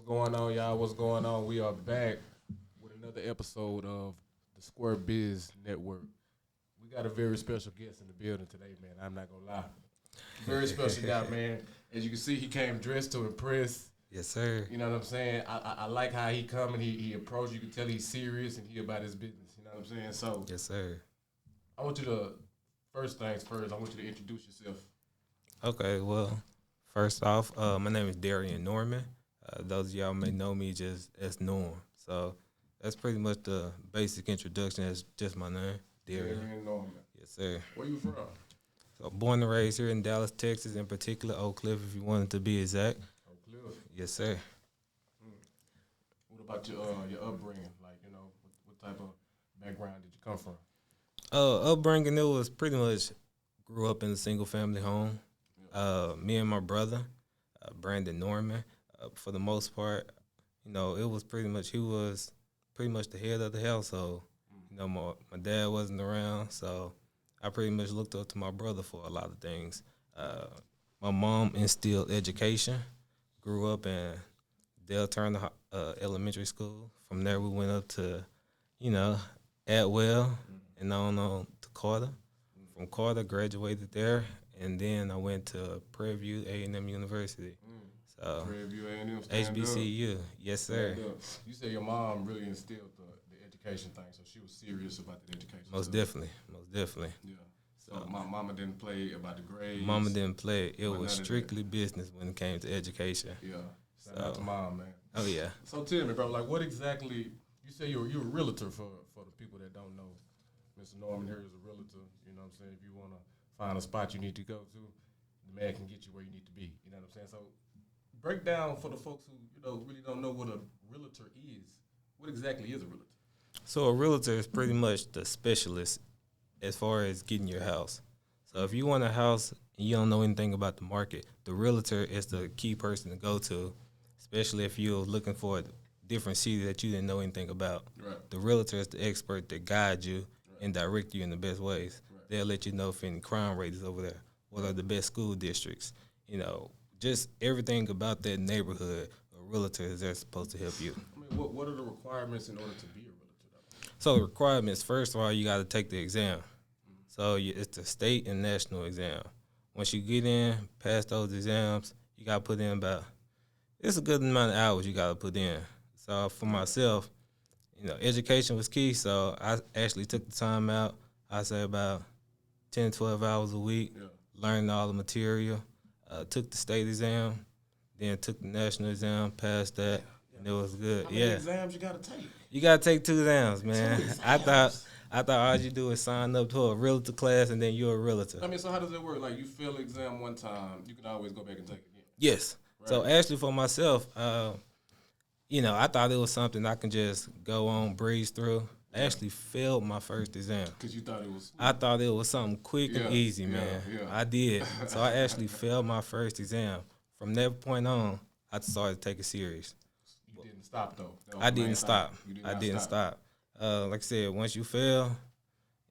going on, y'all? What's going on? We are back with another episode of the Square Biz Network. We got a very special guest in the building today, man. I'm not gonna lie. Very special guy, man. As you can see, he came dressed to impress. Yes, sir. You know what I'm saying? I like how he come and he approach. You can tell he's serious and he about his business. You know what I'm saying? So Yes, sir. I want you to first things first. I want you to introduce yourself. Okay, well, first off, my name is Darrien Norman. Those of y'all may know me just as Norm. So that's pretty much the basic introduction. That's just my name, Darrien. Norman. Yes, sir. Where you from? So born and raised here in Dallas, Texas, in particular, Oak Cliff, if you wanted to be exact. Oak Cliff. Yes, sir. What about your upbringing? Like, you know, what type of background did you come from? Upbringing, it was pretty much grew up in a single family home. Me and my brother, Brandon Norman, for the most part, you know, it was pretty much, he was pretty much the head of the household. You know, my dad wasn't around, so I pretty much looked up to my brother for a lot of things. My mom instilled education, grew up in Dale Turner Elementary School. From there, we went up to, you know, Atwell and on to Carter. From Carter, graduated there, and then I went to PreApproved A&M University. So PreApproved A&M, HBCU, yes, sir. You said your mom really instilled the education thing, so she was serious about the education. Most definitely. Yeah. So my mama didn't play about the grades. Mama didn't play. It was strictly business when it came to education. Yeah. Shout out to mom, man. Oh, yeah. So tell me, bro, like what exactly, you say you're a realtor for the people that don't know. Mr. Norman here is a realtor. You know what I'm saying? If you want to find a spot you need to go to, the man can get you where you need to be. You know what I'm saying? So break down for the folks who, you know, really don't know what a realtor is. What exactly is a realtor? So a realtor is pretty much the specialist as far as getting your house. So if you want a house and you don't know anything about the market, the realtor is the key person to go to, especially if you're looking for a different city that you didn't know anything about. Right. The realtor is the expert that guides you and direct you in the best ways. Right. They'll let you know if any crime rate is over there, what are the best school districts, you know, just everything about that neighborhood. A realtor is there supposed to help you. I mean, what are the requirements in order to be a realtor, though? So the requirements, first of all, you got to take the exam. So it's the state and national exam. Once you get in, pass those exams, you got to put in it's a good amount of hours you got to put in. So for myself, you know, education was key, so I actually took the time out. I say about 10, 12 hours a week, learning all the material, took the state exam, then took the national exam, passed that, and it was good. How many exams you got to take? You got to take 2 exams, man. I thought all you do is sign up to a realtor class and then you're a realtor. I mean, so how does it work? Like, you fail the exam one time, you can always go back and take it again. Yes. Right. So actually for myself, you know, I thought it was something I can just go on, breeze through. I actually failed my first exam. Because you thought it was? I thought it was something quick and easy, man. I did. So I actually failed my first exam. From that point on, I started to take it serious. You didn't stop, though? I didn't stop. I didn't stop. Like I said, once you fail,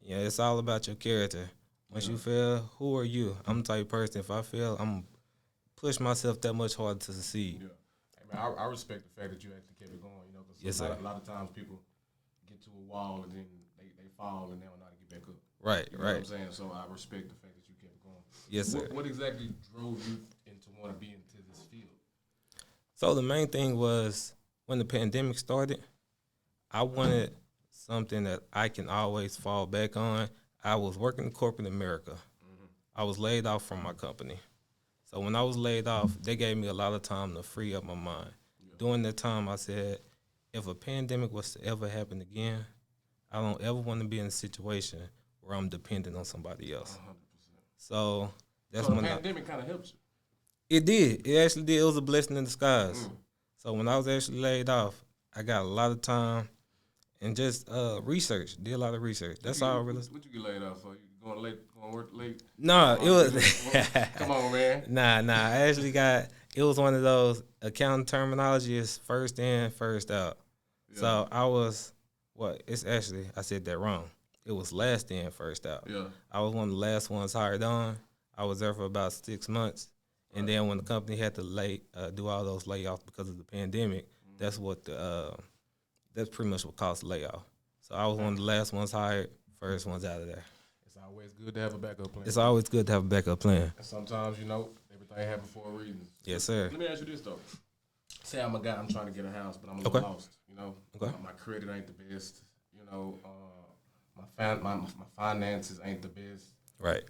you know, it's all about your character. Once you fail, who are you? I'm the type of person, if I fail, I'm going to push myself that much harder to succeed. Yeah. I mean, I respect the fact that you actually kept it going, you know, because a lot of times people get to a wall and then they fall and they don't know how to get back up. Right, you know what I'm saying? So I respect the fact that you kept it going. Yes, sir. What exactly drove you into want to be into this field? So the main thing was when the pandemic started, I wanted something that I can always fall back on. I was working in corporate America. I was laid off from my company. So when I was laid off, they gave me a lot of time to free up my mind. During that time, I said, if a pandemic was to ever happen again, I don't ever want to be in a situation where I'm dependent on somebody else. 100%. So that's when the pandemic kind of helped you. It did. It actually did. It was a blessing in disguise. So when I was actually laid off, I got a lot of time and just research. Did a lot of research. That's all I really. What you get laid off for? You going work late? No, it was. Come on, man. Nah. I actually it was one of those accounting terminology is first in, first out. Yeah. So I was, I said that wrong. It was last in, first out. Yeah. I was one of the last ones hired on. I was there for about 6 months. And then when the company had to do all those layoffs because of the pandemic, that's pretty much what caused the layoff. So I was one of the last ones hired, first ones out of there. It's always good to have a backup plan. It's always good to have a backup plan. And sometimes, everything happens for a reason. Yes, sir. Let me ask you this, though. Say I'm a guy, I'm trying to get a house, but I'm a little lost, Okay. My credit ain't the best, my finances ain't the best. Right.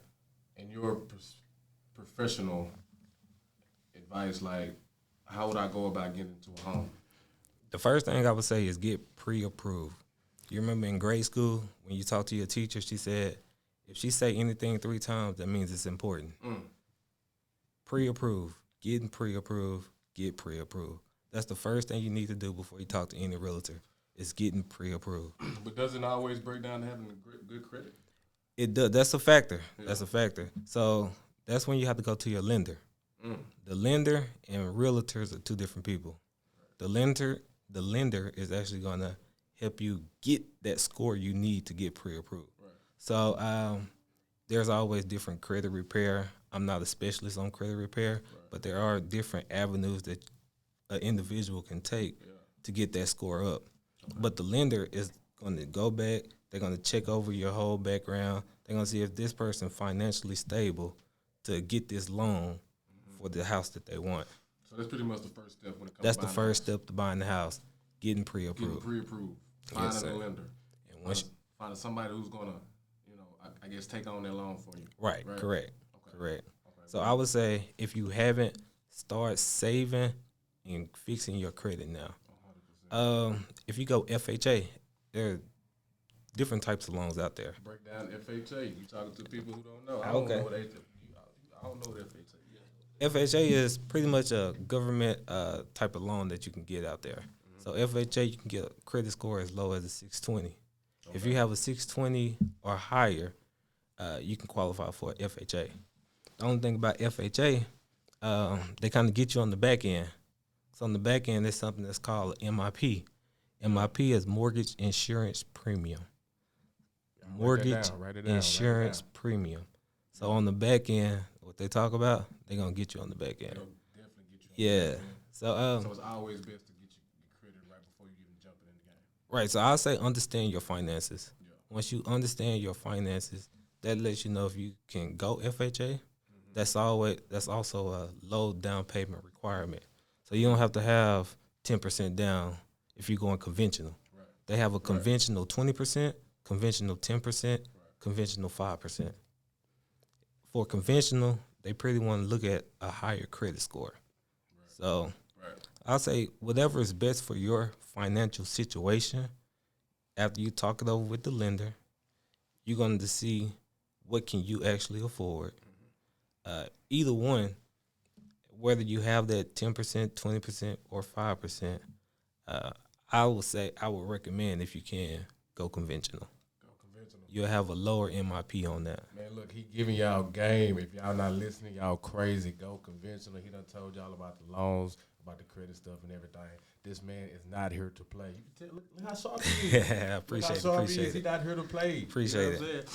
And your professional advice, like, how would I go about getting into a home? The first thing I would say is get pre-approved. You remember in grade school when you talk to your teacher, she said, if she say anything 3 times, that means it's important. Pre-approved. Getting pre-approved. Get pre-approved. That's the first thing you need to do before you talk to any realtor is getting pre-approved. But doesn't it always break down to having good credit? It does. That's a factor. Yeah. That's a factor. So that's when you have to go to your lender. The lender and realtors are 2 different people. The lender is actually going to help you get that score you need to get pre-approved. Right. So there's always different credit repair. I'm not a specialist on credit repair, but there are different avenues that an individual can take to get that score up. Okay. But the lender is going to go back. They're going to check over your whole background. They're going to see if this person financially stable to get this loan for the house that they want. So that's pretty much the first step when it comes That's the first step to buying the house, getting pre-approved. Getting pre-approved. Finding a lender. And once finding somebody who's going to, I guess, take on that loan for you. Right? Correct. Okay. Correct. Okay. So I would say if you haven't, start saving and fixing your credit now. 100%. If you go FHA, there are different types of loans out there. Break down FHA. You talking to people who don't know. I don't know what FHA is. FHA is pretty much a government type of loan that you can get out there. So FHA, you can get a credit score as low as a 620. Okay. If you have a 620 or higher, you can qualify for FHA. The only thing about FHA, they kind of get you on the back end. So on the back end, there's something that's called MIP. MIP is Mortgage Insurance Premium. Mortgage Insurance Premium. So on the back end, what they talk about, they're going to get you on the back end. They'll definitely get you on the back end. So it's always best to get your credit right before you even jump in the game. Right. So I'll say understand your finances. Yeah. Once you understand your finances, that lets you know if you can go FHA. That's also a low down payment requirement. So you don't have to have 10% down if you're going conventional. Right. They have a conventional 20%, conventional 10%, conventional 5%. For conventional, they pretty want to look at a higher credit score. Right. So I'll say whatever is best for your financial situation, after you talk it over with the lender, you're going to see what can you actually afford. Either one, whether you have that 10%, 20%, or 5%, I would recommend, if you can, go conventional. You'll have a lower MIP on that. Man, look, he giving y'all game. If y'all not listening, y'all crazy. Go conventional. He done told y'all about the loans, about the credit stuff and everything. This man is not here to play. You can tell, look how sharp he is. Yeah, appreciate it. He's not here to play. Appreciate it.